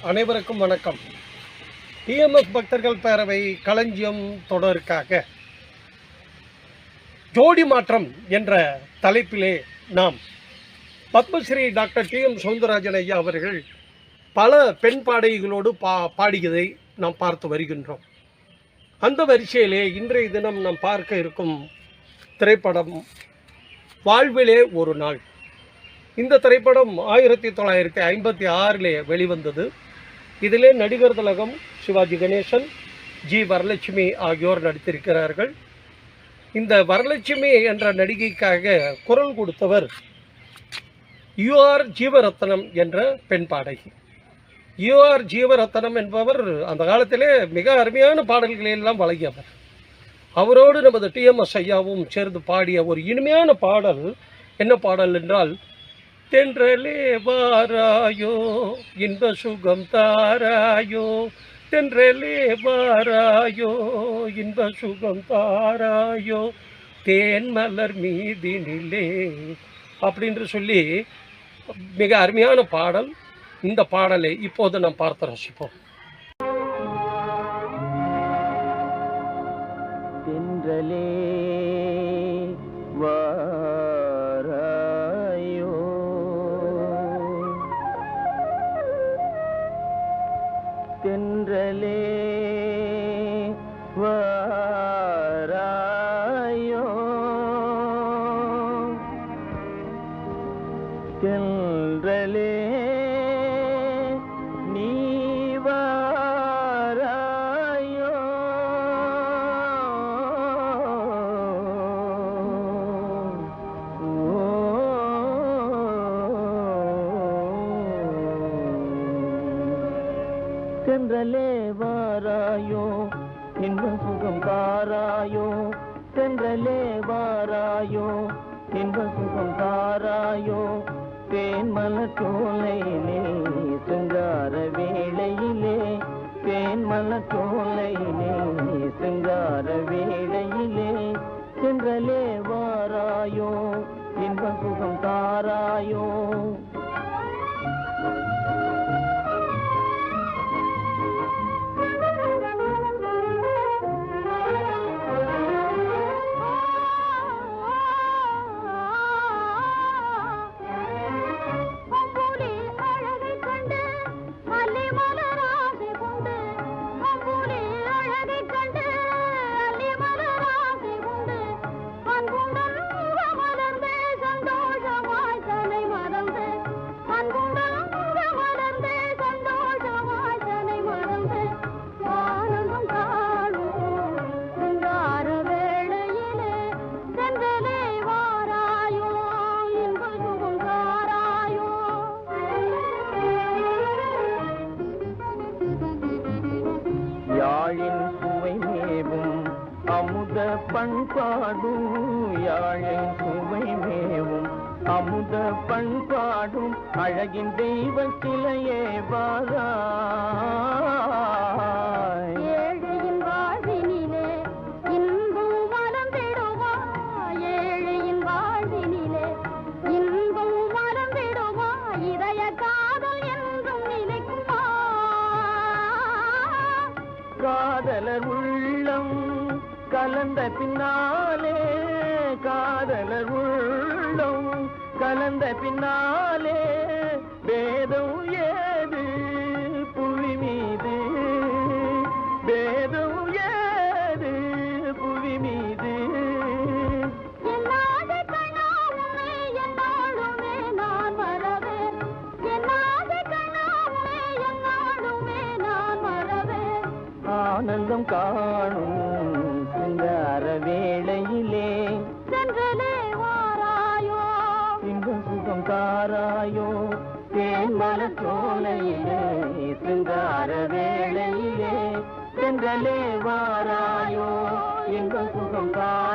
அனைவருக்கும் வணக்கம். டிஎம்எஸ் பக்தர்கள் பேரவை களஞ்சியம் தொடருக்காக ஜோடி மாற்றம் என்ற தலைப்பிலே நாம் பத்மஸ்ரீ டாக்டர் டிஎம் சௌந்தரராஜன் ஐயா அவர்கள் பல பெண் பாடகிகளோடு பாடியதை நாம் பார்த்து வருகின்றோம். அந்த வரிசையிலே இன்றைய தினம் நாம் பார்க்க இருக்கும் திரைப்படம் வாழ்விலே ஒரு நாள். இந்த திரைப்படம் 1956 வெளிவந்தது. இதிலே நடிகர் திலகம், சிவாஜி கணேசன், ஜி வரலட்சுமி ஆகியோர் நடித்திருக்கிறார்கள். இந்த வரலட்சுமி என்ற நடிகைக்காக குரல் கொடுத்தவர் யூஆர் ஜீவரத்னம் என்ற பெண் பாடகி. யூஆர் ஜீவரத்னம் என்பவர் அந்த காலத்திலே மிக அருமையான பாடல்களை எல்லாம் வழங்கியவர். அவரோடு நமது டிஎம்எஸ் ஐயாவும் சேர்ந்து பாடிய ஒரு இனிமையான பாடல். என்ன பாடல் என்றால், தென்றலே வாராயோ இன்ப சுகம் தாராயோ, தென்றலே வாராயோ இன்ப சுகம் தாராயோ, தேன் மலர் மீதினிலே அப்படின்னு சொல்லி மிக அருமையான பாடல். இந்த பாடலை இப்போது நாம் பார்த்து ரசிப்போம். தென்றலே வாராயோ தென்றலே வாராயோ தென்றலே நீ வாராயோ தென்றலே வாராயோ இன்ப சுகம் தாராயோ, தென்றலே வாராயோ இன்ப சுகம் தாராயோ, தேன் மலர் சோலையிலே சிங்கார வேளையிலே, தேன் மலர் சோலையிலே சிங்கார வேளையிலே, தென்றலே வாராயோ இன்ப சுகம் தாராயோ. யாழின் சுவை மேவும் அமுத பண்பாடும், யாழின் சுவை மேவும் அமுத பண்பாடும், அழகின் தெய்வ சிலையே வாராய். ஏழையின் வாழ்வினிலே இன்பம் மலர்ந்திடுமா, ஏழையின் வாழ்வினிலே இன்பம் மலர்ந்திடுமா, இதய காதல் என்றும் நிலைக்குமா. காதலர் உள்ளம் கலந்த பின்னாலே, காதலர் உள்ளம் கலந்த பின்னாலே, வேதம் ஏது புவி மீது, வேதம் ஏது புவி மீது. ஆனந்தம் காணும் சிங்கார வேளையிலே, தென்றலே வாராயோ இன்ப சுகம் தாராயோ, தேன் மலர் சோலையிலே சிங்கார வேளையிலே, தென்றலே வாராயோ இன்ப சுகம் தாராயோ.